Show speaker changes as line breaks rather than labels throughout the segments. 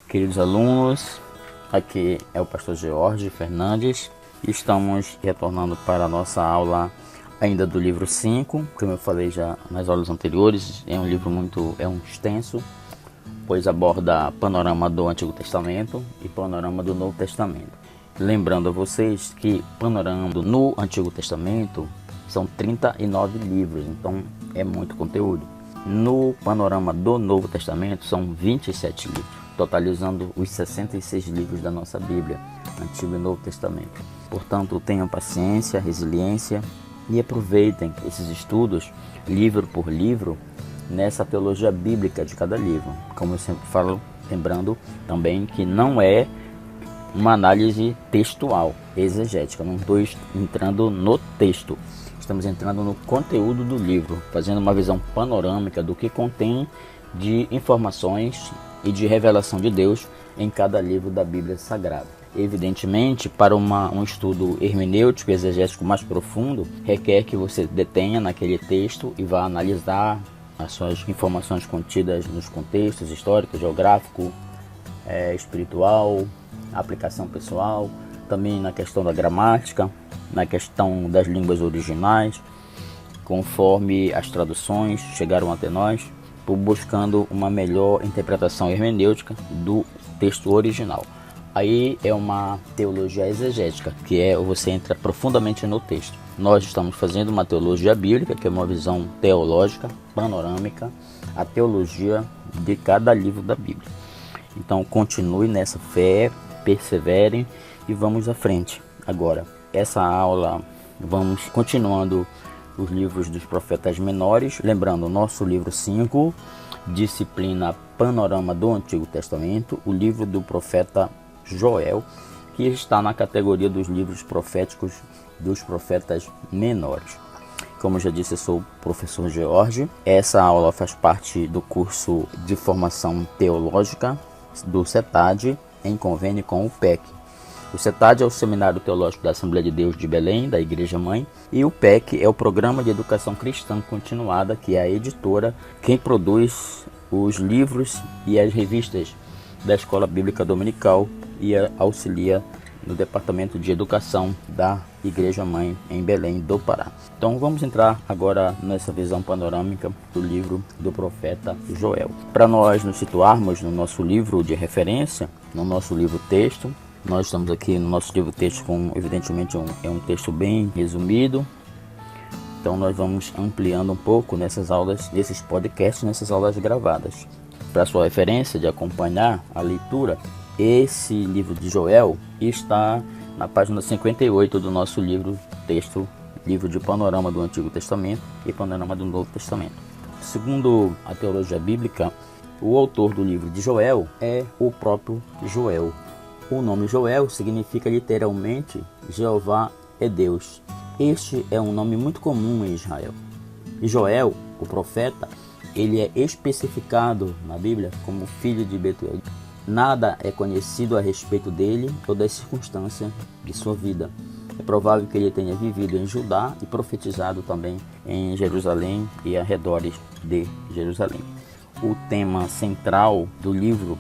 Queridos alunos, aqui é o pastor George Fernandes e estamos retornando para a nossa aula ainda do livro 5, como eu falei já nas aulas anteriores. É um livro extenso, pois aborda panorama do Antigo Testamento e panorama do Novo Testamento. Lembrando a vocês que panorama no Antigo Testamento são 39 livros, então é muito conteúdo. No panorama do Novo Testamento são 27 livros, totalizando os 66 livros da nossa Bíblia, Antigo e Novo Testamento. Portanto, tenham paciência, resiliência e aproveitem esses estudos, livro por livro, nessa teologia bíblica de cada livro. Como eu sempre falo, lembrando também que não é uma análise textual, exegética. Não estou entrando no texto, estamos entrando no conteúdo do livro, fazendo uma visão panorâmica do que contém de informações e de revelação de Deus em cada livro da Bíblia Sagrada. Evidentemente, para um estudo hermenêutico e exegético mais profundo, requer que você detenha naquele texto e vá analisar as suas informações contidas nos contextos histórico, geográfico, espiritual, aplicação pessoal, também na questão da gramática, na questão das línguas originais, conforme as traduções chegaram até nós, buscando uma melhor interpretação hermenêutica do texto original. Aí é uma teologia exegética, que você entra profundamente no texto. Nós estamos fazendo uma teologia bíblica, que é uma visão teológica, panorâmica, a teologia de cada livro da Bíblia. Então continue nessa fé, perseverem e vamos à frente. Agora, essa aula, vamos continuando os livros dos profetas menores, lembrando o nosso livro 5, disciplina Panorama do Antigo Testamento, o livro do profeta Joel, que está na categoria dos livros proféticos dos profetas menores. Como eu já disse, eu sou o professor George. Essa aula faz parte do curso de formação teológica do CETAD, em convênio com o PEC. O CETAD é o Seminário Teológico da Assembleia de Deus de Belém, da Igreja Mãe, e o PEC é o Programa de Educação Cristã Continuada, que é a editora quem produz os livros e as revistas da Escola Bíblica Dominical e auxilia no Departamento de Educação da Igreja Mãe em Belém do Pará. Então vamos entrar agora nessa visão panorâmica do livro do profeta Joel. Para nós nos situarmos no nosso livro de referência, no nosso livro texto, nós estamos aqui no nosso livro texto com, evidentemente, um texto bem resumido. Então nós vamos ampliando um pouco nessas aulas, nesses podcasts, nessas aulas gravadas. Para sua referência de acompanhar a leitura, esse livro de Joel está na página 58 do nosso livro texto, livro de panorama do Antigo Testamento e panorama do Novo Testamento. Segundo a teologia bíblica, o autor do livro de Joel é o próprio Joel. O nome Joel significa literalmente Jeová é Deus. Este é um nome muito comum em Israel. E Joel, o profeta, ele é especificado na Bíblia como filho de Betuel. Nada é conhecido a respeito dele ou das circunstâncias de sua vida. É provável que ele tenha vivido em Judá e profetizado também em Jerusalém e arredores de Jerusalém. O tema central do livro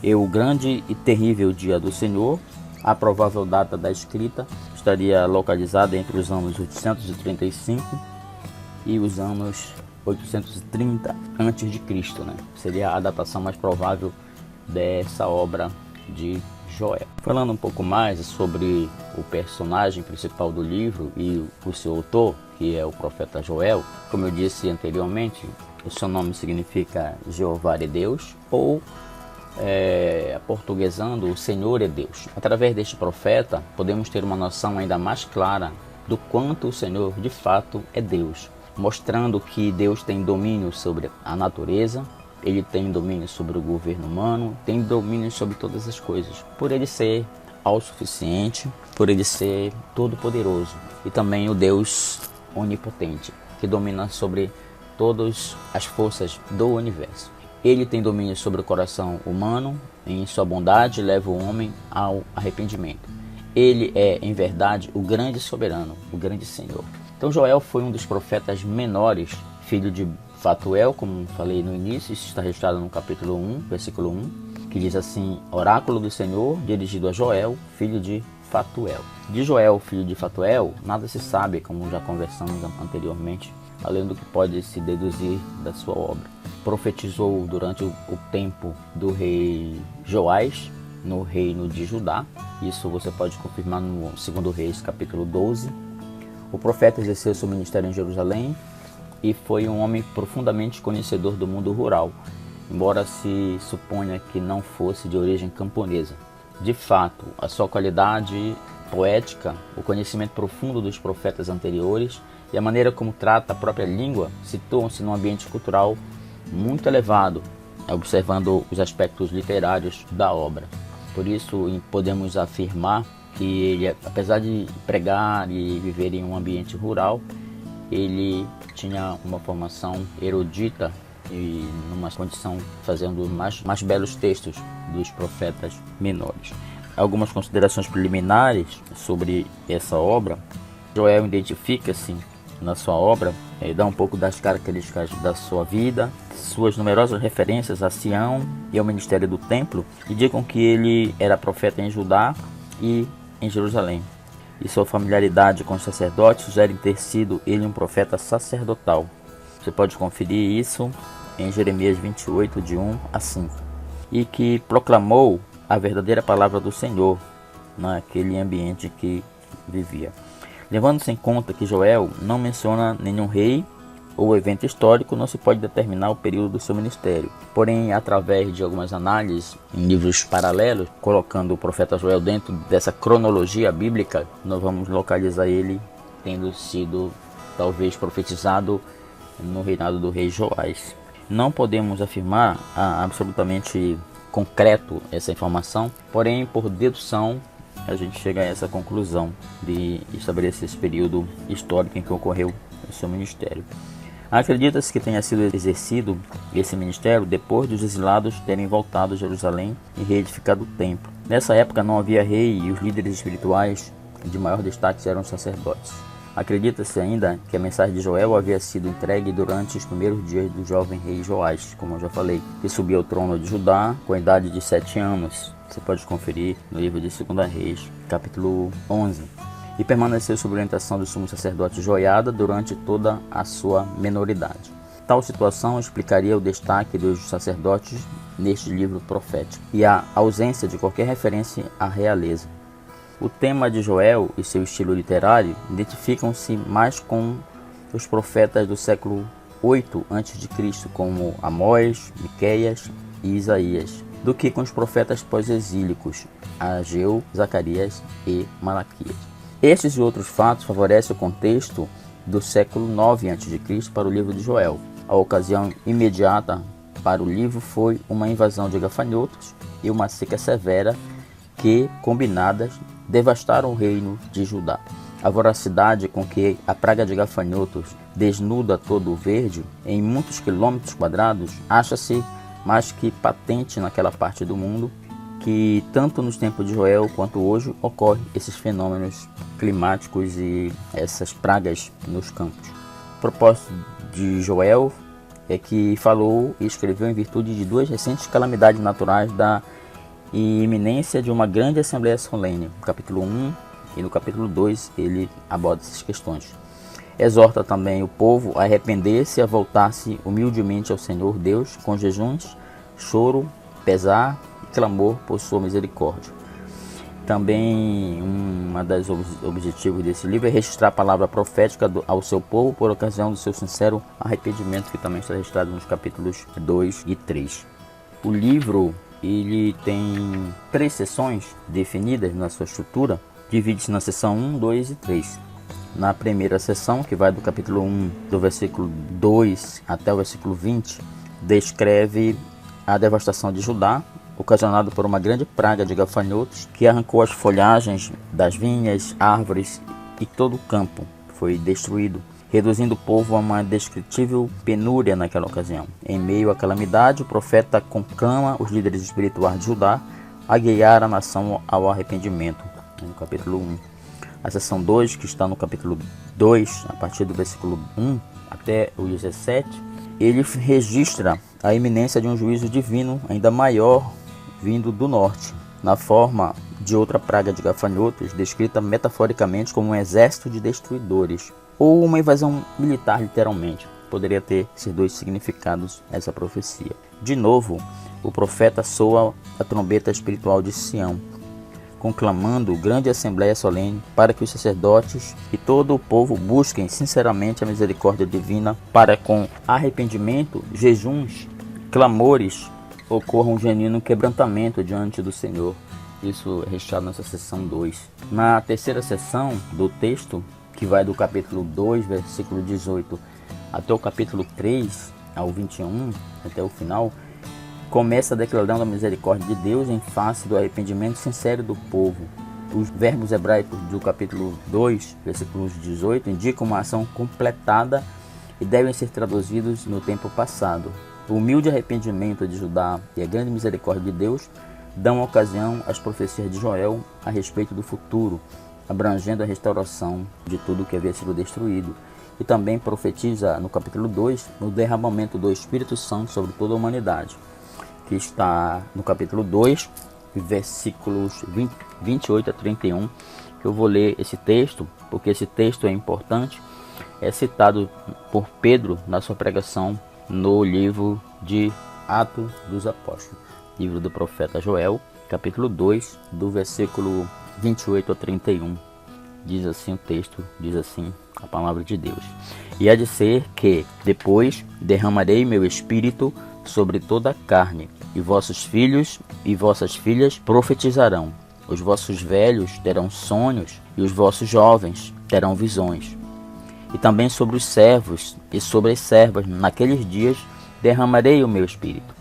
é o grande e terrível dia do Senhor. A provável data da escrita estaria localizada entre os anos 835 e os anos 830 a.C., né? Seria a datação mais provável dessa obra de Joel. Falando um pouco mais sobre o personagem principal do livro e o seu autor, que é o profeta Joel, como eu disse anteriormente, o seu nome significa Jeová é Deus, ou aportuguesando, o Senhor é Deus. Através deste profeta, podemos ter uma noção ainda mais clara do quanto o Senhor de fato é Deus, mostrando que Deus tem domínio sobre a natureza, ele tem domínio sobre o governo humano, tem domínio sobre todas as coisas, por ele ser autossuficiente, por ele ser todo-poderoso, e também o Deus onipotente, que domina sobre todas as forças do universo. Ele tem domínio sobre o coração humano, em sua bondade leva o homem ao arrependimento. Ele é, em verdade, o grande soberano, o grande Senhor. Então Joel foi um dos profetas menores, filho de Fatuel, como falei no início, isso está registrado no capítulo 1, versículo 1, que diz assim: Oráculo do Senhor, dirigido a Joel, filho de Fatuel. De Joel, filho de Fatuel, nada se sabe, como já conversamos anteriormente, além do que pode se deduzir da sua obra. Profetizou durante o tempo do rei Joás, no reino de Judá. Isso você pode confirmar no 2 Reis, capítulo 12. O profeta exerceu seu ministério em Jerusalém e foi um homem profundamente conhecedor do mundo rural, embora se suponha que não fosse de origem camponesa. De fato, a sua qualidade poética, o conhecimento profundo dos profetas anteriores e a maneira como trata a própria língua situam-se num ambiente cultural muito elevado, observando os aspectos literários da obra. Por isso, podemos afirmar que ele, apesar de pregar e viver em um ambiente rural, ele tinha uma formação erudita e numa condição fazendo mais belos textos dos profetas menores. Algumas considerações preliminares sobre essa obra. Joel identifica-se na sua obra, dá um pouco das características da sua vida, suas numerosas referências a Sião e ao ministério do templo indicam que ele era profeta em Judá e em Jerusalém. E sua familiaridade com os sacerdotes sugere ter sido ele um profeta sacerdotal. Você pode conferir isso em Jeremias 28, de 1 a 5. E que proclamou a verdadeira palavra do Senhor naquele ambiente que vivia. Levando-se em conta que Joel não menciona nenhum rei ou evento histórico, não se pode determinar o período do seu ministério. Porém, através de algumas análises em livros paralelos, colocando o profeta Joel dentro dessa cronologia bíblica, nós vamos localizar ele tendo sido talvez profetizado no reinado do rei Joás. Não podemos afirmar absolutamente concreto essa informação, porém, por dedução, a gente chega a essa conclusão de estabelecer esse período histórico em que ocorreu o seu ministério. Acredita-se que tenha sido exercido esse ministério depois dos exilados terem voltado a Jerusalém e reedificado o templo. Nessa época não havia rei e os líderes espirituais de maior destaque eram os sacerdotes. Acredita-se ainda que a mensagem de Joel havia sido entregue durante os primeiros dias do jovem rei Joás, como eu já falei, que subiu ao trono de Judá com a idade de 7 anos. Você pode conferir no livro de 2 Reis, capítulo 11. E permaneceu sob orientação do sumo sacerdote Joiada durante toda a sua menoridade. Tal situação explicaria o destaque dos sacerdotes neste livro profético e a ausência de qualquer referência à realeza. O tema de Joel e seu estilo literário identificam-se mais com os profetas do século 8 a.C., como Amós, Miqueias e Isaías, do que com os profetas pós-exílicos, Ageu, Zacarias e Malaquias. Estes e outros fatos favorecem o contexto do século 9 a.C. para o livro de Joel. A ocasião imediata para o livro foi uma invasão de gafanhotos e uma seca severa que, combinadas, devastaram o reino de Judá. A voracidade com que a praga de gafanhotos desnuda todo o verde, em muitos quilômetros quadrados, acha-se mais que patente naquela parte do mundo que, tanto nos tempos de Joel quanto hoje, ocorrem esses fenômenos climáticos e essas pragas nos campos. O propósito de Joel é que falou e escreveu em virtude de duas recentes calamidades naturais da iminência de uma grande assembleia solene. No capítulo 1 e no capítulo 2 ele aborda essas questões. Exorta também o povo a arrepender-se e a voltar-se humildemente ao Senhor Deus com jejuns, choro, pesar e clamor por sua misericórdia. Também um dos objetivos desse livro é registrar a palavra profética ao seu povo por ocasião do seu sincero arrependimento, que também está registrado nos capítulos 2 e 3. O livro ele tem 3 seções definidas na sua estrutura, divide-se na seção 1, 2 e 3. Na primeira seção, que vai do capítulo 1, do versículo 2 até o versículo 20, descreve a devastação de Judá, ocasionado por uma grande praga de gafanhotos que arrancou as folhagens das vinhas, árvores e todo o campo foi destruído, reduzindo o povo a uma indescritível penúria naquela ocasião. Em meio à calamidade, o profeta conclama os líderes espirituais de Judá a guiar a nação ao arrependimento, no capítulo 1. A seção 2, que está no capítulo 2, a partir do versículo 1 até o 17, ele registra a iminência de um juízo divino ainda maior vindo do norte, na forma de outra praga de gafanhotos, descrita metaforicamente como um exército de destruidores, ou uma invasão militar, literalmente. Poderia ter esses dois significados essa profecia. De novo, o profeta soa a trombeta espiritual de Sião, conclamando grande assembleia solene para que os sacerdotes e todo o povo busquem sinceramente a misericórdia divina, para com arrependimento, jejuns, clamores, ocorra um genuíno quebrantamento diante do Senhor. Isso é registrado nessa seção 2. Na terceira seção do texto, que vai do capítulo 2, versículo 18, até o capítulo 3, ao 21, até o final, começa declarando a misericórdia de Deus em face do arrependimento sincero do povo. Os verbos hebraicos do capítulo 2, versículos 18, indicam uma ação completada e devem ser traduzidos no tempo passado. O humilde arrependimento de Judá e a grande misericórdia de Deus dão ocasião às profecias de Joel a respeito do futuro, abrangendo a restauração de tudo que havia sido destruído. E também profetiza no capítulo 2 o derramamento do Espírito Santo sobre toda a humanidade, que está no capítulo 2, versículos 28 a 31, que eu vou ler esse texto, porque esse texto é importante, é citado por Pedro na sua pregação no livro de Atos dos Apóstolos, livro do profeta Joel, capítulo 2, do versículo 28 a 31. Diz assim o texto, diz assim a palavra de Deus. E há de ser que depois derramarei meu espírito sobre toda a carne, e vossos filhos e vossas filhas profetizarão. Os vossos velhos terão sonhos, e os vossos jovens terão visões. E também sobre os servos e sobre as servas, naqueles dias derramarei o meu espírito,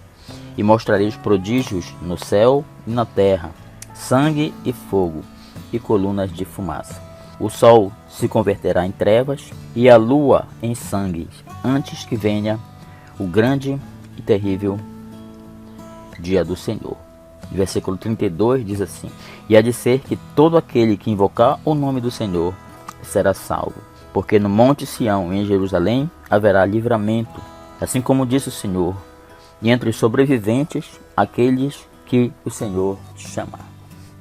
e mostrarei os prodígios no céu e na terra, sangue e fogo, e colunas de fumaça. O sol se converterá em trevas, e a lua em sangue, antes que venha o grande e terrível dia do Senhor. Versículo 32 diz assim: E há de ser que todo aquele que invocar o nome do Senhor será salvo, porque no monte Sião e em Jerusalém haverá livramento, assim como disse o Senhor, e entre os sobreviventes aqueles que o Senhor chamar.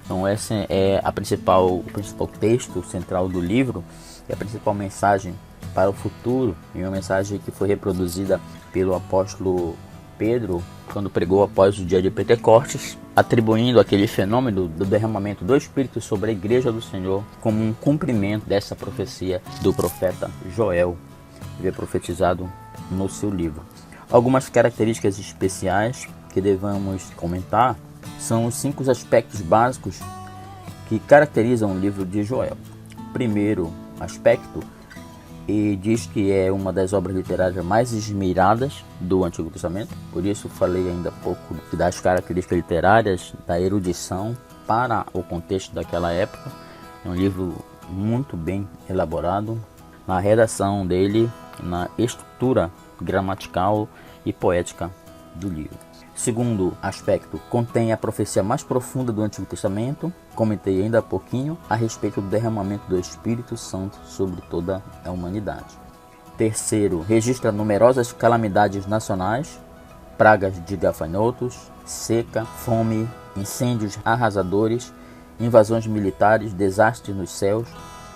Então esse é o principal texto central do livro, e a principal mensagem para o futuro, e uma mensagem que foi reproduzida pelo apóstolo Pedro quando pregou após o dia de Pentecostes, atribuindo aquele fenômeno do derramamento do Espírito sobre a igreja do Senhor como um cumprimento dessa profecia do profeta Joel, que veio profetizado no seu livro. Algumas características especiais que devemos comentar são os 5 aspectos básicos que caracterizam o livro de Joel. Primeiro aspecto, e diz que é uma das obras literárias mais esmeradas do Antigo Testamento. Por isso falei ainda há pouco das características literárias, da erudição para o contexto daquela época. É um livro muito bem elaborado na redação dele, na estrutura gramatical e poética do livro. Segundo aspecto, contém a profecia mais profunda do Antigo Testamento. Comentei ainda há pouquinho a respeito do derramamento do Espírito Santo sobre toda a humanidade. Terceiro, registra numerosas calamidades nacionais, pragas de gafanhotos, seca, fome, incêndios arrasadores, invasões militares, desastres nos céus,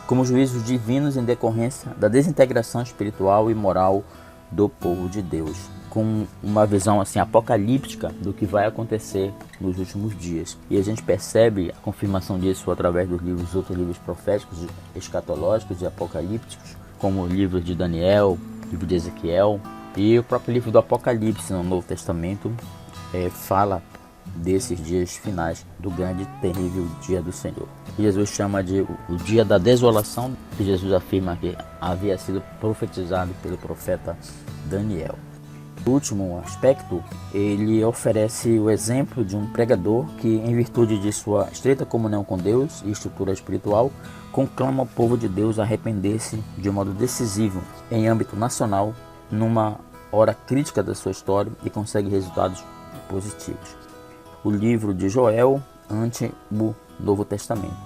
como juízos divinos em decorrência da desintegração espiritual e moral do povo de Deus, com uma visão assim apocalíptica do que vai acontecer nos últimos dias. E a gente percebe a confirmação disso através dos outros livros proféticos, escatológicos e apocalípticos, como o livro de Daniel, o livro de Ezequiel e o próprio livro do Apocalipse no Novo Testamento fala desses dias finais do grande e terrível dia do Senhor. Jesus chama de o dia da desolação, que Jesus afirma que havia sido profetizado pelo profeta Daniel. O último aspecto, ele oferece o exemplo de um pregador que, em virtude de sua estreita comunhão com Deus e estrutura espiritual, conclama o povo de Deus a arrepender-se de modo decisivo em âmbito nacional, numa hora crítica da sua história, e consegue resultados positivos. O livro de Joel ante o Novo Testamento.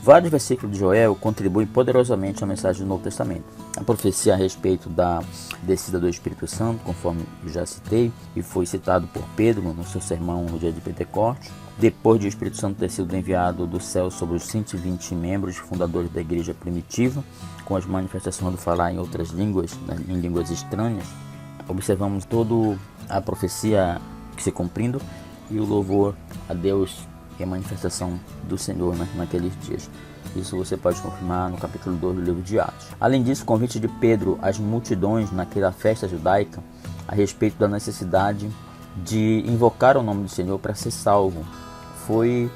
Vários versículos de Joel contribuem poderosamente à mensagem do Novo Testamento. A profecia a respeito da descida do Espírito Santo, conforme já citei, e foi citado por Pedro no seu sermão no dia de Pentecostes. Depois de o Espírito Santo ter sido enviado do céu sobre os 120 membros fundadores da igreja primitiva, com as manifestações do falar em outras línguas, em línguas estranhas, observamos toda a profecia se cumprindo e o louvor a Deus e a manifestação do Senhor naqueles dias. Isso você pode confirmar no capítulo 2 do livro de Atos. Além disso, o convite de Pedro às multidões naquela festa judaica a respeito da necessidade de invocar o nome do Senhor para ser salvo foi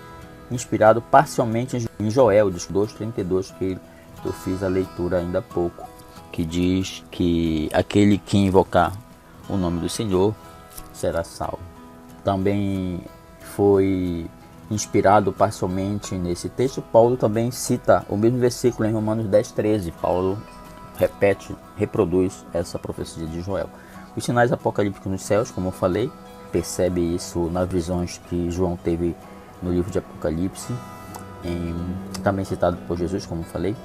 inspirado parcialmente em Joel 2:32, que eu fiz a leitura ainda há pouco, que diz que aquele que invocar o nome do Senhor será salvo. Também foi inspirado parcialmente nesse texto. Paulo também cita o mesmo versículo em Romanos 10:13. Paulo reproduz essa profecia de Joel. Os sinais apocalípticos nos céus, como eu falei, percebe isso nas visões que João teve no livro de Apocalipse, também citado por Jesus, como eu falei.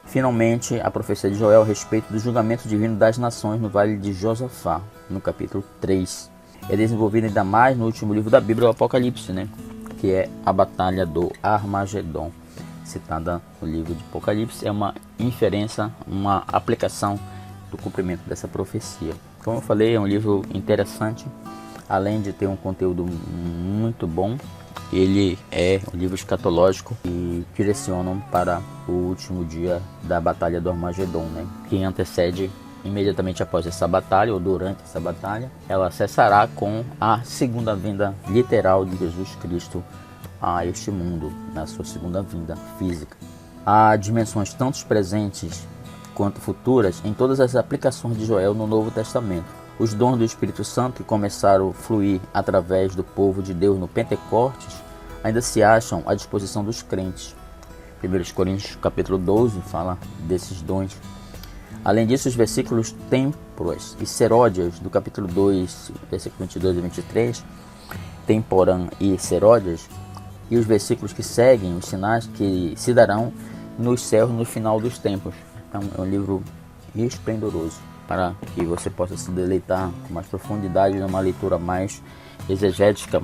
Finalmente, a profecia de Joel a respeito do julgamento divino das nações no Vale de Josafá, no capítulo 3. É desenvolvida ainda mais no último livro da Bíblia, o Apocalipse, que é a batalha do Armagedon, citada no livro de Apocalipse. É uma inferência, uma aplicação do cumprimento dessa profecia. Como eu falei, é um livro interessante, além de ter um conteúdo muito bom. Ele é um livro escatológico e direcionam para o último dia da batalha do Armagedon, que antecede imediatamente após essa batalha, ou durante essa batalha, ela cessará com a segunda vinda literal de Jesus Cristo a este mundo, na sua segunda vinda física. Há dimensões tanto presentes quanto futuras em todas as aplicações de Joel no Novo Testamento. Os dons do Espírito Santo que começaram a fluir através do povo de Deus no Pentecostes ainda se acham à disposição dos crentes. 1 Coríntios capítulo 12 fala desses dons. Além disso, os versículos tempos e seródias do capítulo 2, versículo 22 e 23, temporã e seródias, e os versículos que seguem, os sinais que se darão nos céus no final dos tempos. Então, é um livro esplendoroso para que você possa se deleitar com mais profundidade numa leitura mais exegética,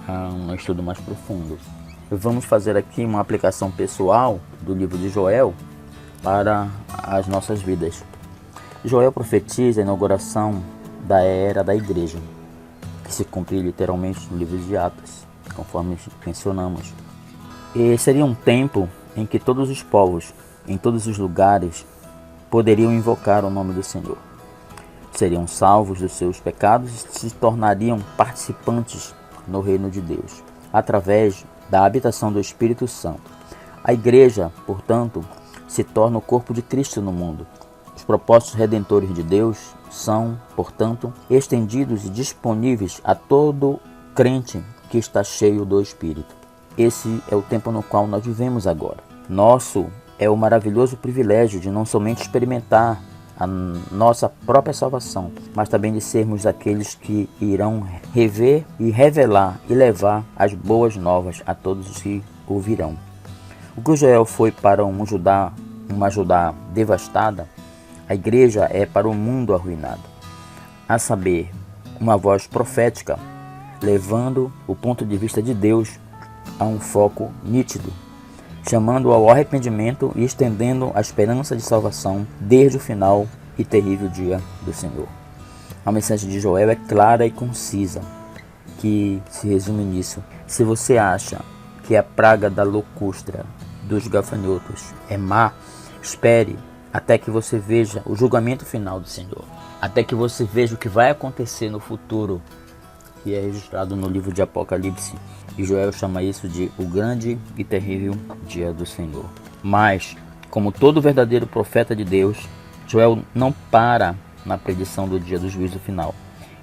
um estudo mais profundo. Vamos fazer aqui uma aplicação pessoal do livro de Joel para as nossas vidas. Joel profetiza a inauguração da era da igreja, que se cumpre literalmente no livro de Atos, conforme mencionamos. E seria um tempo em que todos os povos, em todos os lugares, poderiam invocar o nome do Senhor. Seriam salvos dos seus pecados e se tornariam participantes no reino de Deus, através da habitação do Espírito Santo. A igreja, portanto, se torna o corpo de Cristo no mundo. Os propósitos redentores de Deus são, portanto, estendidos e disponíveis a todo crente que está cheio do Espírito. Esse é o tempo no qual nós vivemos agora. Nosso é o maravilhoso privilégio de não somente experimentar a nossa própria salvação, mas também de sermos aqueles que irão rever e revelar e levar as boas novas a todos os que ouvirão. O que Joel foi para uma Judá devastada, a igreja é para o mundo arruinado. A saber, uma voz profética, levando o ponto de vista de Deus a um foco nítido, chamando ao arrependimento e estendendo a esperança de salvação desde o final e terrível dia do Senhor. A mensagem de Joel é clara e concisa, que se resume nisso. Se você acha que a praga da locustra dos gafanhotos é má, espere até que você veja o julgamento final do Senhor, até que você veja o que vai acontecer no futuro, que é registrado no livro de Apocalipse. E Joel chama isso de o grande e terrível dia do Senhor. Mas, como todo verdadeiro profeta de Deus, Joel não para na predição do dia do juízo final.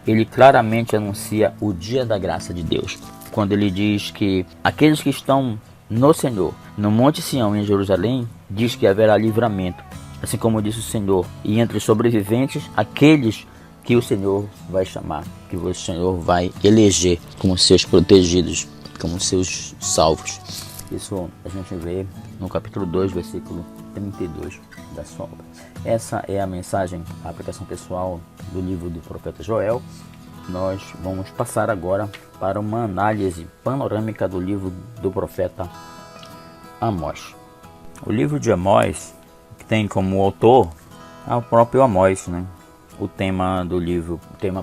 Ele claramente anuncia o dia da graça de Deus, quando ele diz que aqueles que estão no Senhor, no Monte Sião em Jerusalém, diz que haverá livramento, assim como disse o Senhor, e entre os sobreviventes, aqueles que o Senhor vai chamar, que o Senhor vai eleger como seus protegidos, como seus salvos. Isso a gente vê no capítulo 2, versículo 32 da sua obra. Essa é a mensagem, a aplicação pessoal do livro do profeta Joel. Nós vamos passar agora para uma análise panorâmica do livro do profeta Amós. O livro de Amós tem como autor o próprio Amós, né? O tema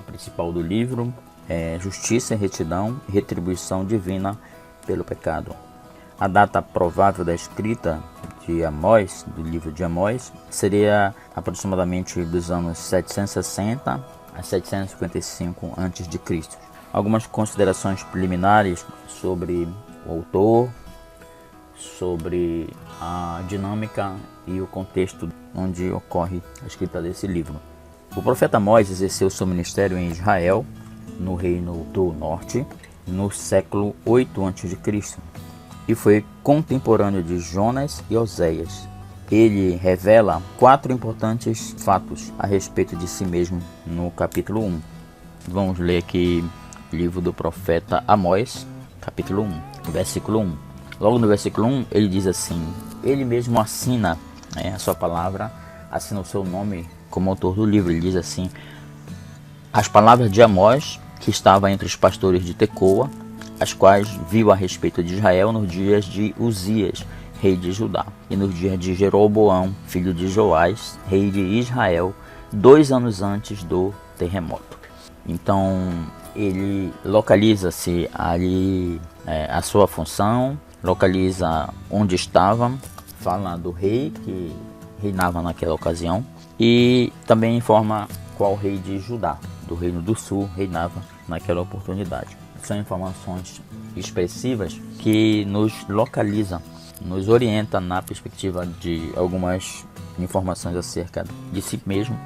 principal do livro é justiça, retidão e retribuição divina pelo pecado. A data provável da escrita de Amós, do livro de Amós, seria aproximadamente dos anos 760 a 755 a.C. Algumas considerações preliminares sobre o autor, sobre a dinâmica e o contexto onde ocorre a escrita desse livro. O profeta Amós exerceu seu ministério em Israel, no Reino do Norte, no século 8 a.C. e foi contemporâneo de Jonas e Oséias. Ele revela 4 importantes fatos a respeito de si mesmo no capítulo 1. Vamos ler aqui o livro do profeta Amós, capítulo 1, versículo 1. Logo no versículo 1, ele diz assim: ele mesmo assina a sua palavra, assina o seu nome como autor do livro. Ele diz assim: as palavras de Amós, que estava entre os pastores de Tecoa, as quais viu a respeito de Israel nos dias de Uzias, rei de Judá, e nos dias de Jeroboão, filho de Joás, rei de Israel, 2 anos antes do terremoto. Então ele localiza-se ali a sua função, localiza onde estava, fala do rei que reinava naquela ocasião e também informa qual rei de Judá, do Reino do Sul, reinava naquela oportunidade. São informações expressivas que nos localizam, nos orienta na perspectiva de algumas informações acerca de si mesmo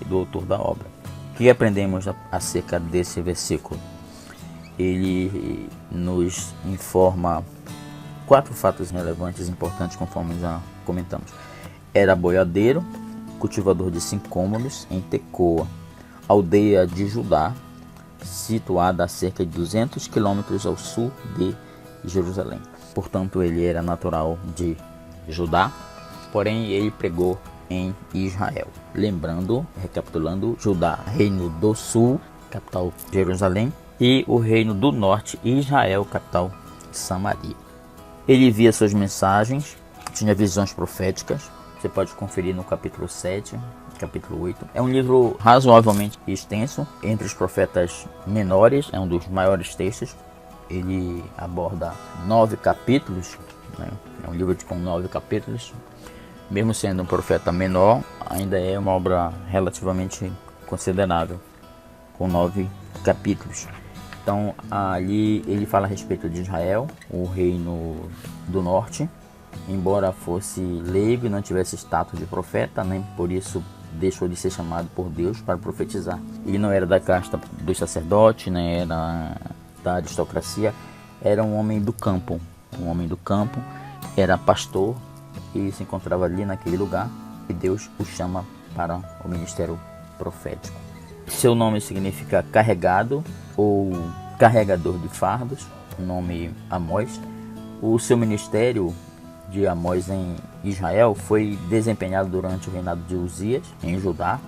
e do autor da obra. O que aprendemos acerca desse versículo? Ele nos informa 4 fatos relevantes e importantes, conforme já comentamos. Era boiadeiro, cultivador de sincômoros em Tecoa, aldeia de Judá, situada a cerca de 200 quilômetros ao sul de Jerusalém. Portanto, ele era natural de Judá, porém ele pregou em Israel. Lembrando, recapitulando, Judá, reino do sul, capital Jerusalém, e o reino do norte, Israel, capital Samaria. Ele via suas mensagens, tinha visões proféticas. Você pode conferir no capítulo 7, capítulo 8. É um livro razoavelmente extenso, entre os profetas menores, é um dos maiores textos. Ele aborda 9 capítulos, né? É um livro com 9 capítulos. Mesmo sendo um profeta menor, ainda é uma obra relativamente considerável, com 9 capítulos. Então ali ele fala a respeito de Israel, o reino do norte. Embora fosse leigo e não tivesse status de profeta, nem por isso deixou de ser chamado por Deus para profetizar. Ele não era da casta dos sacerdotes, nem era da aristocracia, era um homem do campo. Um homem do campo, era pastor e se encontrava ali naquele lugar e Deus o chama para o ministério profético. Seu nome significa carregado ou carregador de fardos, o nome Amós. O seu ministério de Amós em Israel foi desempenhado durante o reinado de Uzias em Judá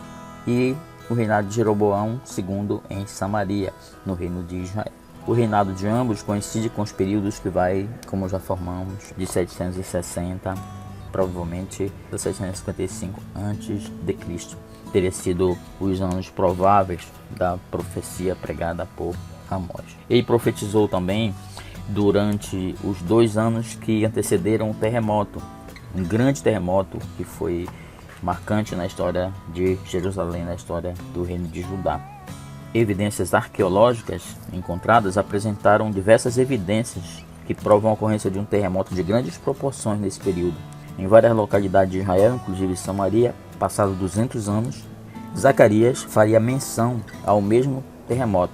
e o reinado de Jeroboão II em Samaria, no reino de Israel. O reinado de ambos coincide com os períodos que vai, como já formamos, de 760, provavelmente de 755 a.C. Teria sido os anos prováveis da profecia pregada por Amós. Ele profetizou também durante os 2 anos que antecederam o terremoto, um grande terremoto que foi marcante na história de Jerusalém, na história do reino de Judá. Evidências arqueológicas encontradas apresentaram diversas evidências que provam a ocorrência de um terremoto de grandes proporções nesse período. Em várias localidades de Israel, inclusive Samaria, passados 200 anos, Zacarias faria menção ao mesmo terremoto.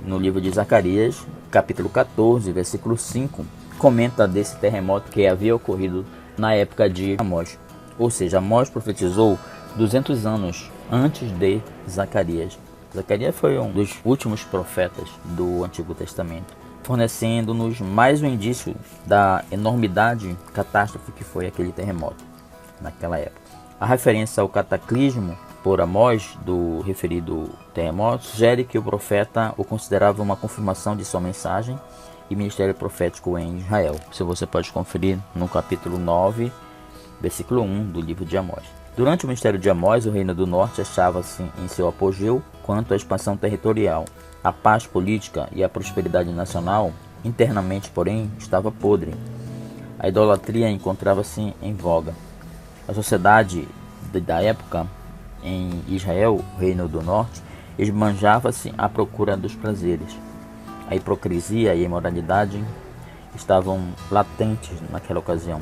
No livro de Zacarias, capítulo 14, versículo 5, comenta desse terremoto que havia ocorrido na época de Amós. Ou seja, Amós profetizou 200 anos antes de Zacarias. Zacarias foi um dos últimos profetas do Antigo Testamento. fornecendo-nos mais um indício da enormidade catástrofe que foi aquele terremoto naquela época. A referência ao cataclismo por Amós do referido terremoto sugere que o profeta o considerava uma confirmação de sua mensagem e ministério profético em Israel. Isso você pode conferir no capítulo 9, versículo 1 do livro de Amós. Durante o ministério de Amós, o Reino do Norte achava-se em seu apogeu quanto à expansão territorial. A paz política e a prosperidade nacional, internamente, porém, estava podre. A idolatria encontrava-se em voga. A sociedade da época em Israel, o Reino do Norte, esbanjava-se à procura dos prazeres. A hipocrisia e a imoralidade estavam latentes naquela ocasião.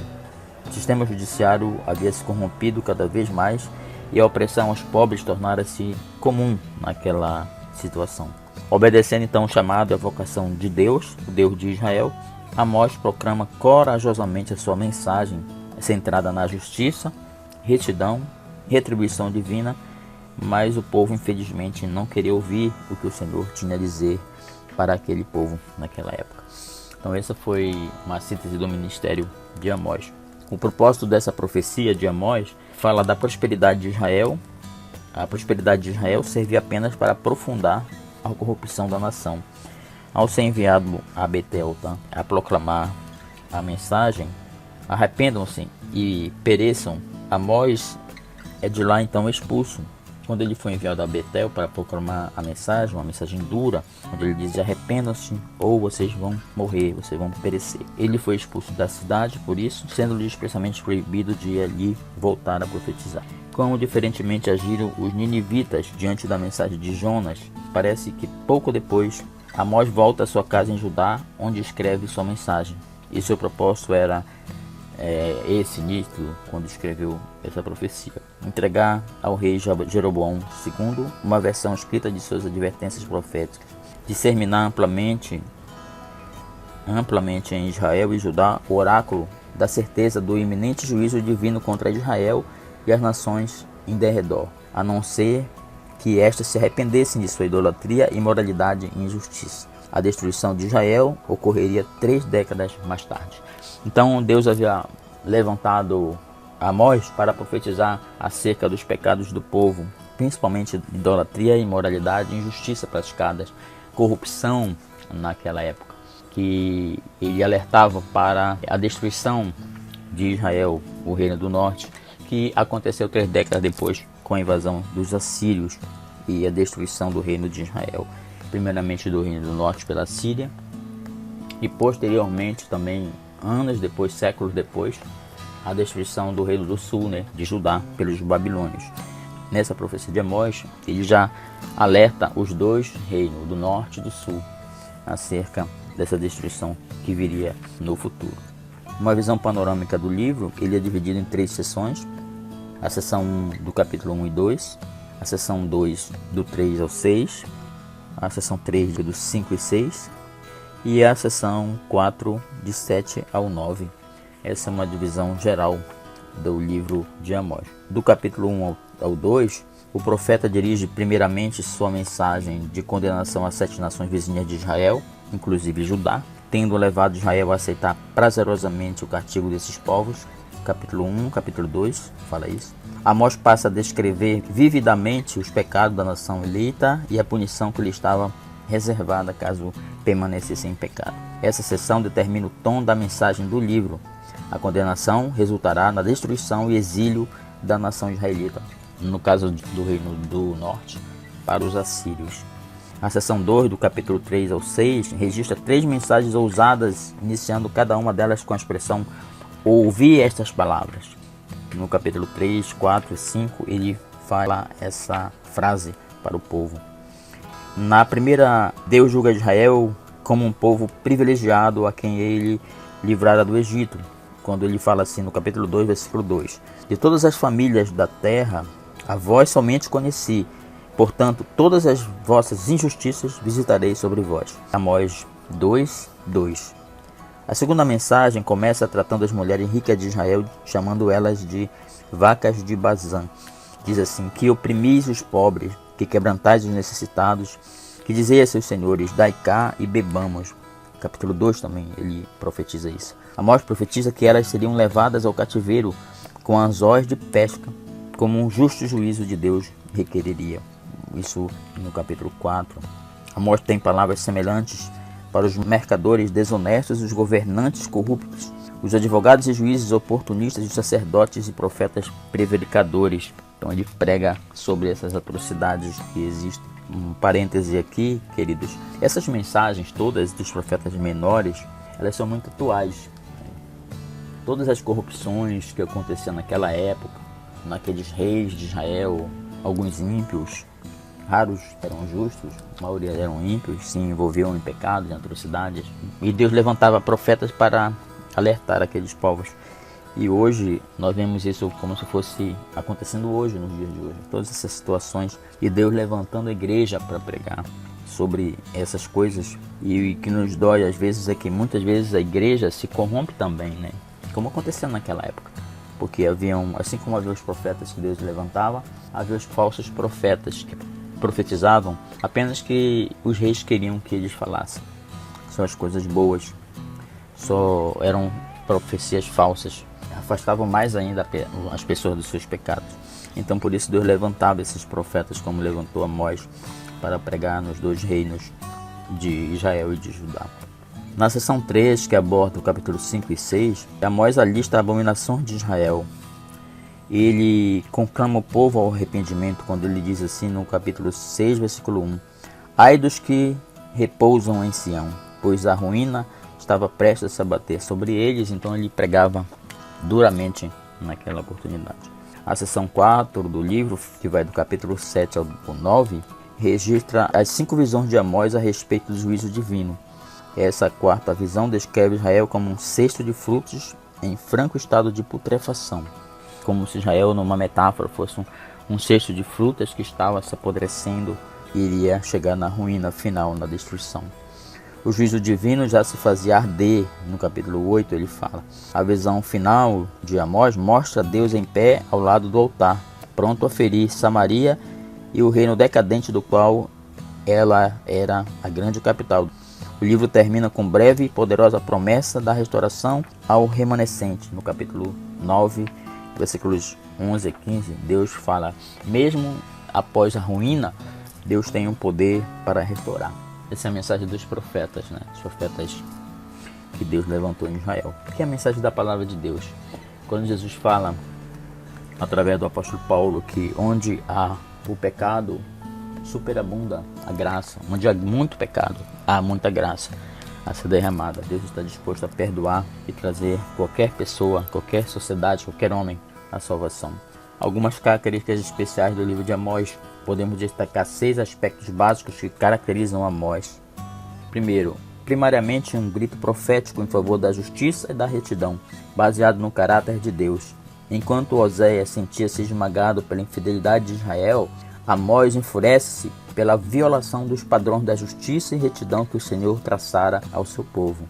O sistema judiciário havia se corrompido cada vez mais e a opressão aos pobres tornara-se comum naquela situação. Obedecendo então o chamado e a vocação de Deus, o Deus de Israel, Amós proclama corajosamente a sua mensagem centrada na justiça, retidão, retribuição divina, mas o povo infelizmente não queria ouvir o que o Senhor tinha a dizer para aquele povo naquela época. Então essa foi uma síntese do ministério de Amós. O propósito dessa profecia de Amós fala da prosperidade de Israel. A prosperidade de Israel servia apenas para aprofundar a corrupção da nação. Ao ser enviado a Betel a proclamar a mensagem, arrependam-se e pereçam, Amós é de lá então expulso. Quando ele foi enviado a Betel para proclamar a mensagem, uma mensagem dura, onde ele diz: arrependam-se ou vocês vão morrer, vocês vão perecer. Ele foi expulso da cidade por isso, sendo-lhe expressamente proibido de ali voltar a profetizar. Como diferentemente agiram os ninivitas diante da mensagem de Jonas, parece que pouco depois Amós volta à sua casa em Judá, onde escreve sua mensagem. E seu propósito era esse nítido quando escreveu essa profecia: entregar ao rei Jeroboão II uma versão escrita de suas advertências proféticas, disseminar amplamente em Israel e Judá o oráculo da certeza do iminente juízo divino contra Israel e as nações em derredor, a não ser que estas se arrependessem de sua idolatria, imoralidade e injustiça. A destruição de Israel ocorreria 3 décadas mais tarde. Então Deus havia levantado Amós para profetizar acerca dos pecados do povo, principalmente idolatria, imoralidade, injustiça praticadas, corrupção naquela época, que ele alertava para a destruição de Israel, o Reino do Norte, que aconteceu 3 décadas depois com a invasão dos assírios e a destruição do Reino de Israel, primeiramente do Reino do Norte pela Síria e posteriormente também, anos depois, séculos depois, a destruição do Reino do Sul, de Judá, pelos babilônios. Nessa profecia de Amós, ele já alerta os 2 reinos, do Norte e do Sul, acerca dessa destruição que viria no futuro. Uma visão panorâmica do livro, ele é dividido em 3 seções: a seção 1 do capítulo 1 e 2, a seção 2 do 3 ao 6, a seção 3 do 5 e 6 e a seção 4 de 7 ao 9. Essa é uma divisão geral do livro de Amós. Do capítulo 1 ao 2, o profeta dirige primeiramente sua mensagem de condenação às 7 nações vizinhas de Israel, inclusive Judá, tendo levado Israel a aceitar prazerosamente o castigo desses povos. Capítulo 1, capítulo 2, fala isso. Amós passa a descrever vividamente os pecados da nação eleita e a punição que lhe estava reservada caso permanecesse em pecado. Essa seção determina o tom da mensagem do livro. A condenação resultará na destruição e exílio da nação israelita, no caso do Reino do Norte, para os assírios. A seção 2, do capítulo 3 ao 6, registra 3 mensagens ousadas, iniciando cada uma delas com a expressão "ouvi estas palavras". No capítulo 3, 4 e 5, ele fala essa frase para o povo. Na primeira, Deus julga Israel como um povo privilegiado a quem ele livrara do Egito, quando ele fala assim no capítulo 2, versículo 2: de todas as famílias da terra, a vós somente conheci, portanto, todas as vossas injustiças visitarei sobre vós. Amós 2, 2. A segunda mensagem começa tratando as mulheres ricas de Israel, chamando elas de vacas de Bazã. Diz assim: que oprimis os pobres, que quebrantais os necessitados, que dizei a seus senhores: dai cá e bebamos. capítulo 2 também ele profetiza isso. Amós profetiza que elas seriam levadas ao cativeiro com anzóis de pesca, como um justo juízo de Deus requereria. Isso no capítulo 4. Amós tem palavras semelhantes para os mercadores desonestos e os governantes corruptos, os advogados e juízes oportunistas, os sacerdotes e profetas prevaricadores. Então ele prega sobre essas atrocidades que existem. Um parêntese aqui, queridos. Essas mensagens todas dos profetas menores, elas são muito atuais. Todas as corrupções que aconteciam naquela época, naqueles reis de Israel, alguns ímpios, raros eram justos, a maioria eram ímpios, se envolviam em pecados, em atrocidades. E Deus levantava profetas para alertar aqueles povos. E hoje nós vemos isso como se fosse acontecendo hoje, nos dias de hoje. Todas essas situações e Deus levantando a igreja para pregar sobre essas coisas. E o que nos dói às vezes é que muitas vezes a igreja se corrompe também, né? Como aconteceu naquela época. Porque haviam, assim como havia os profetas que Deus levantava, havia os falsos profetas que profetizavam apenas que os reis queriam que eles falassem. Só as coisas boas. Só eram profecias falsas. Afastavam mais ainda as pessoas dos seus pecados. Então por isso Deus levantava esses profetas, como levantou Amós, para pregar nos dois reinos de Israel e de Judá. Na seção 3, que aborda o capítulo 5 e 6, Amós alista a abominação de Israel. Ele conclama o povo ao arrependimento quando ele diz assim no capítulo 6, versículo 1: Ai dos que repousam em Sião, pois a ruína estava prestes a se abater sobre eles. Então ele pregava duramente naquela oportunidade. A seção 4 do livro, que vai do capítulo 7 ao 9, registra as 5 visões de Amós a respeito do juízo divino. Essa quarta visão descreve Israel como um cesto de frutos em franco estado de putrefação, como se Israel, numa metáfora, fosse um cesto de frutas que estava se apodrecendo e iria chegar na ruína final, na destruição. O juízo divino já se fazia arder. No capítulo 8 ele fala: a visão final de Amós mostra Deus em pé ao lado do altar, pronto a ferir Samaria e o reino decadente do qual ela era a grande capital. O livro termina com breve e poderosa promessa da restauração ao remanescente. No capítulo 9, versículos 11 e 15, Deus fala: mesmo após a ruína, Deus tem um poder para restaurar. Essa é a mensagem dos profetas, né? Os profetas que Deus levantou em Israel. Que é a mensagem da palavra de Deus. Quando Jesus fala, através do apóstolo Paulo, que onde há o pecado, superabunda a graça. Onde há muito pecado, há muita graça a ser derramada. Deus está disposto a perdoar e trazer qualquer pessoa, qualquer sociedade, qualquer homem à salvação. Algumas características especiais do livro de Amós. Podemos destacar 6 aspectos básicos que caracterizam Amós. Primeiro, primariamente um grito profético em favor da justiça e da retidão, baseado no caráter de Deus. Enquanto Oséias sentia-se esmagado pela infidelidade de Israel, Amós enfurece-se pela violação dos padrões da justiça e retidão que o Senhor traçara ao seu povo.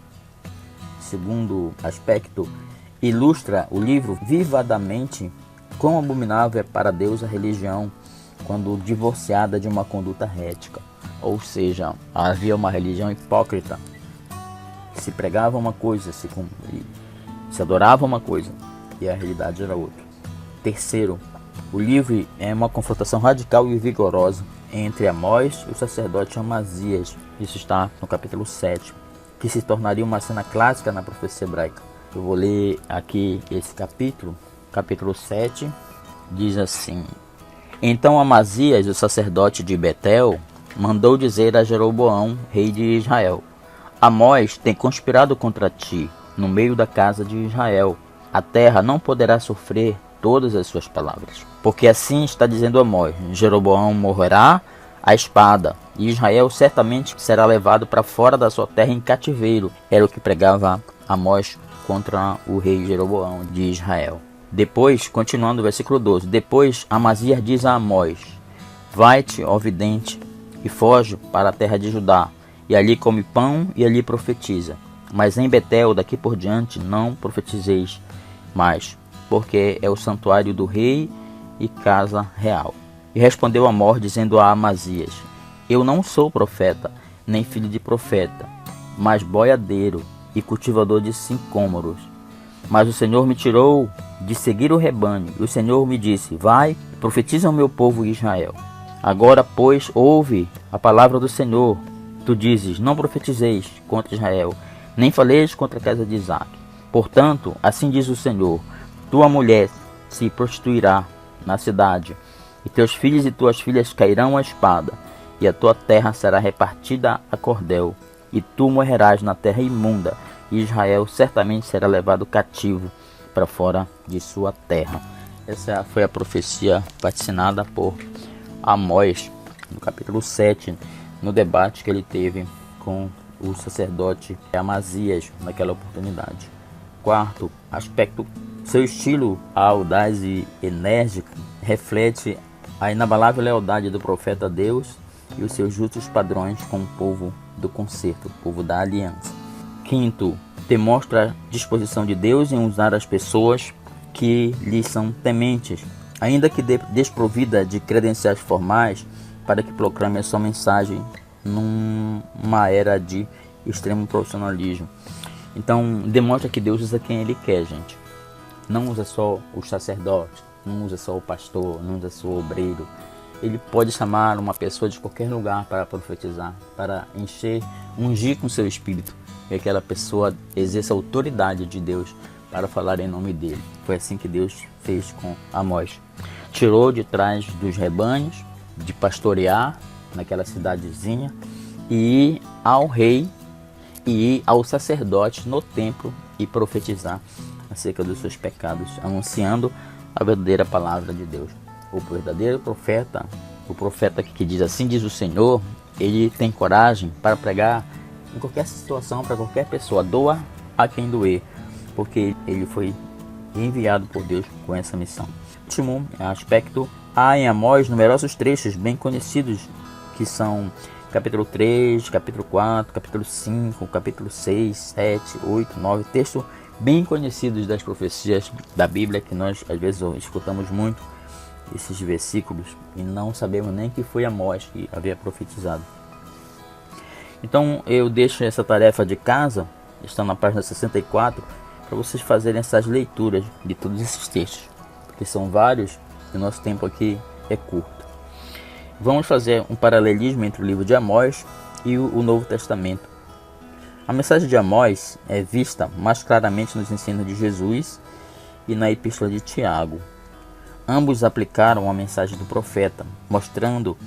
Segundo aspecto, ilustra o livro vivadamente quão abominável é para Deus a religião quando divorciada de uma conduta ética. Ou seja, havia uma religião hipócrita. Se pregava uma coisa, se adorava uma coisa e a realidade era outra. Terceiro, o livro é uma confrontação radical e vigorosa entre Amós e o sacerdote Amazias. Isso está no capítulo 7, que se tornaria uma cena clássica na profecia hebraica. Eu vou ler aqui esse capítulo. Capítulo 7 diz assim: Então Amazias, o sacerdote de Betel, mandou dizer a Jeroboão, rei de Israel: Amós tem conspirado contra ti no meio da casa de Israel. A terra não poderá sofrer todas as suas palavras. Porque assim está dizendo Amós: Jeroboão morrerá à espada, e Israel certamente será levado para fora da sua terra em cativeiro. Era o que pregava Amós contra o rei Jeroboão de Israel. Depois, continuando o versículo 12, depois Amazias diz a Amós: Vai-te, ó vidente, e foge para a terra de Judá, e ali come pão e ali profetiza. Mas em Betel, daqui por diante, não profetizeis mais, porque é o santuário do rei e casa real. E respondeu Amós, dizendo a Amazias: Eu não sou profeta, nem filho de profeta. mas boiadeiro e cultivador de sicômoros. Mas o Senhor me tirou de seguir o rebanho, e o Senhor me disse: vai, profetiza ao meu povo Israel. Agora, pois, ouve a palavra do Senhor. Tu dizes: não profetizeis contra Israel, nem faleis contra a casa de Isaque. Portanto, assim diz o Senhor: tua mulher se prostituirá na cidade, e teus filhos e tuas filhas cairão à espada, e a tua terra será repartida a cordel, e tu morrerás na terra imunda, e Israel certamente será levado cativo para fora de sua terra. Essa foi a profecia vaticinada por Amós, no capítulo 7, no debate que ele teve com o sacerdote Amazias naquela oportunidade. Quarto aspecto, seu estilo audaz e enérgico reflete a inabalável lealdade do profeta a Deus e os seus justos padrões com o povo do concerto, o povo da aliança. Quinto, demonstra a disposição de Deus em usar as pessoas que lhe são tementes, ainda que desprovida de credenciais formais, para que proclame a sua mensagem numa era de extremo profissionalismo. Então, demonstra que Deus usa quem Ele quer, gente. Não usa só o sacerdote, não usa só o pastor, não usa só o obreiro. Ele pode chamar uma pessoa de qualquer lugar para profetizar, para ungir com seu espírito, e aquela pessoa exerça a autoridade de Deus para falar em nome dele. Foi assim que Deus fez com Amós. Tirou de trás dos rebanhos, de pastorear naquela cidadezinha, e ir ao rei e ir ao sacerdote no templo e profetizar acerca dos seus pecados, anunciando a verdadeira palavra de Deus. O verdadeiro profeta, o profeta que diz assim diz o Senhor, ele tem coragem para pregar em qualquer situação, para qualquer pessoa, doa a quem doer, porque ele foi enviado por Deus com essa missão. Último aspecto, há em Amós numerosos trechos bem conhecidos, que são capítulo 3, capítulo 4, capítulo 5, capítulo 6, 7, 8, 9, textos bem conhecidos das profecias da Bíblia, que nós às vezes escutamos muito esses versículos e não sabemos nem que foi Amós que havia profetizado. Então eu deixo essa tarefa de casa, está na página 64, para vocês fazerem essas leituras de todos esses textos, porque são vários e o nosso tempo aqui é curto. Vamos fazer um paralelismo entre o livro de Amós e o Novo Testamento. A mensagem de Amós é vista mais claramente nos ensinos de Jesus e na epístola de Tiago. Ambos aplicaram a mensagem do profeta, mostrando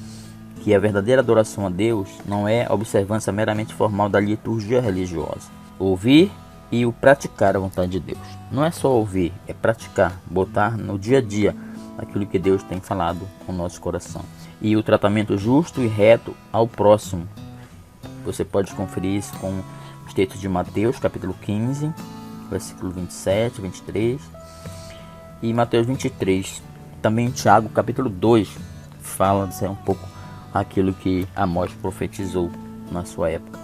que a verdadeira adoração a Deus não é a observância meramente formal da liturgia religiosa. Ouvir e o praticar a vontade de Deus. Não é só ouvir, é praticar, botar no dia a dia aquilo que Deus tem falado com o nosso coração. E o tratamento justo e reto ao próximo. Você pode conferir isso com os textos de Mateus, capítulo 15, versículo 27, 23 e Mateus 23. Também Tiago, capítulo 2, fala um pouco aquilo que Amós profetizou na sua época.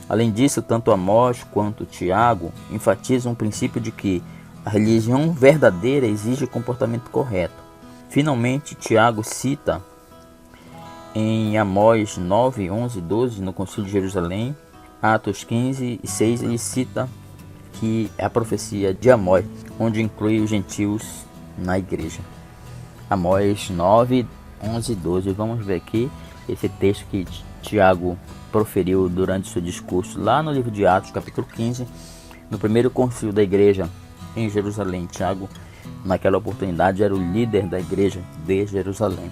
Além disso, tanto Amós quanto Tiago enfatizam o princípio de que a religião verdadeira exige comportamento correto. Finalmente, Tiago cita em Amós 9, 11 e 12, no Concílio de Jerusalém, Atos 15 e 6, ele cita que é a profecia de Amós, onde inclui os gentios na igreja. Amós 9, 11 e 12. Vamos ver aqui esse texto que Tiago proferiu durante seu discurso lá no livro de Atos, capítulo 15, no primeiro concílio da igreja em Jerusalém. Tiago, naquela oportunidade, era o líder da igreja de Jerusalém.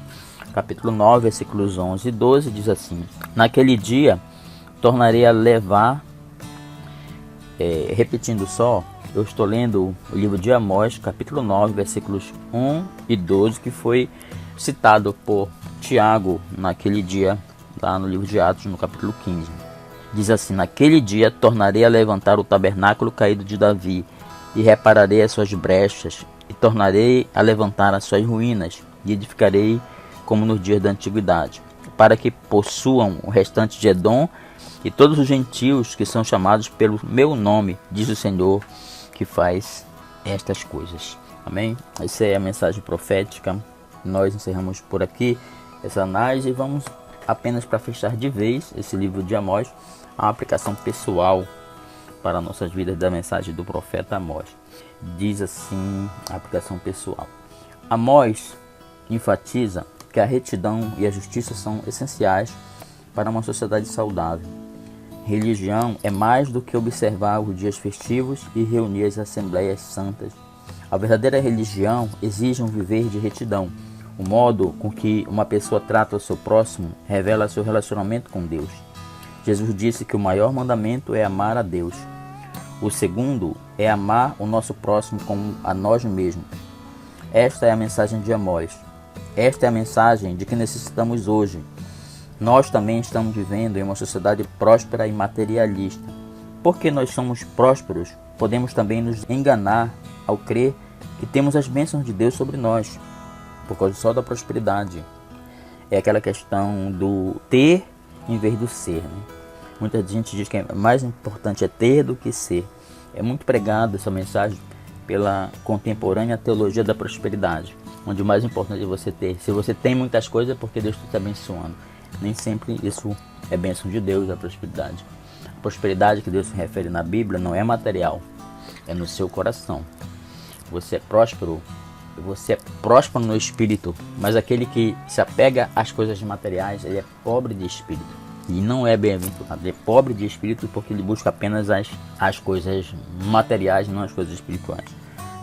Capítulo 9, versículos 11 e 12 diz assim: naquele dia tornarei a levar, repetindo só, eu estou lendo o livro de Amós, capítulo 9, versículos 1 e 12, que foi citado por Tiago naquele dia, lá no livro de Atos, no capítulo 15. Diz assim: naquele dia tornarei a levantar o tabernáculo caído de Davi, e repararei as suas brechas, e tornarei a levantar as suas ruínas, e edificarei como nos dias da antiguidade, para que possuam o restante de Edom e todos os gentios que são chamados pelo meu nome, diz o Senhor, que faz estas coisas. Amém? Essa é a mensagem profética. Nós encerramos por aqui essa análise e vamos apenas para fechar de vez esse livro de Amós, A aplicação pessoal para nossas vidas da mensagem do profeta Amós. Diz assim a aplicação pessoal. Amós enfatiza que a retidão e a justiça são essenciais para uma sociedade saudável. Religião é mais do que observar os dias festivos e reunir as assembleias santas. A verdadeira religião exige um viver de retidão. O modo com que uma pessoa trata o seu próximo revela seu relacionamento com Deus. Jesus disse que o maior mandamento é amar a Deus. O segundo é amar o nosso próximo como a nós mesmos. Esta é a mensagem de Amós. Esta é a mensagem de que necessitamos hoje. Nós também estamos vivendo em uma sociedade próspera e materialista. Porque nós somos prósperos, podemos também nos enganar ao crer que temos as bênçãos de Deus sobre nós, por causa só da prosperidade. É aquela questão do ter em vez do ser, né? Muita gente diz que é mais importante é ter do que ser. É muito pregada essa mensagem pela contemporânea teologia da prosperidade, onde o mais importante é você ter. Se você tem muitas coisas é porque Deus está te abençoando. Nem sempre isso é bênção de Deus, a prosperidade. A prosperidade que Deus se refere na Bíblia não é material, é no seu coração. Você é próspero no espírito, mas aquele que se apega às coisas materiais, ele é pobre de espírito. E não é bem-aventurado, ele é pobre de espírito porque ele busca apenas as coisas materiais, não as coisas espirituais.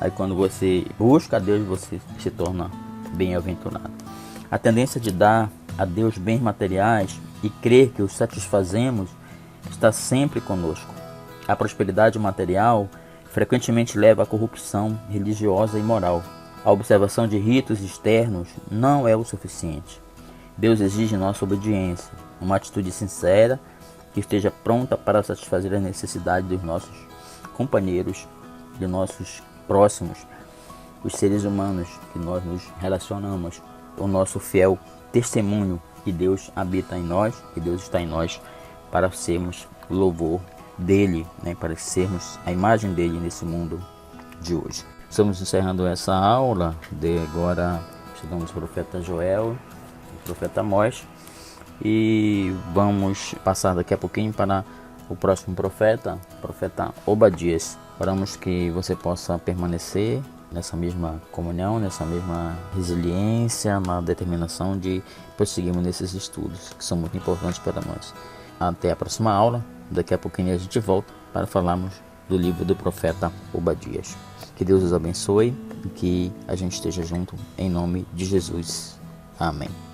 Aí quando você busca a Deus, você se torna bem-aventurado. A tendência de dar a Deus bens materiais e crer que os satisfazemos está sempre conosco. A prosperidade material frequentemente leva à corrupção religiosa e moral. A observação de ritos externos não é o suficiente. Deus exige nossa obediência, uma atitude sincera que esteja pronta para satisfazer as necessidades dos nossos companheiros, de nossos próximos, os seres humanos que nós nos relacionamos, o nosso fiel testemunho que Deus habita em nós, que Deus está em nós para sermos louvor dele, né, para sermos a imagem dele nesse mundo de hoje. Estamos encerrando essa aula de agora, estudamos o profeta Joel, o profeta Amós, e vamos passar daqui a pouquinho para o próximo profeta, o profeta Obadias. Oramos que você possa permanecer nessa mesma comunhão, nessa mesma resiliência, na determinação de prosseguirmos nesses estudos que são muito importantes para nós. Até a próxima aula, daqui a pouquinho a gente volta para falarmos do livro do profeta Obadias. Que Deus os abençoe e que a gente esteja junto em nome de Jesus. Amém.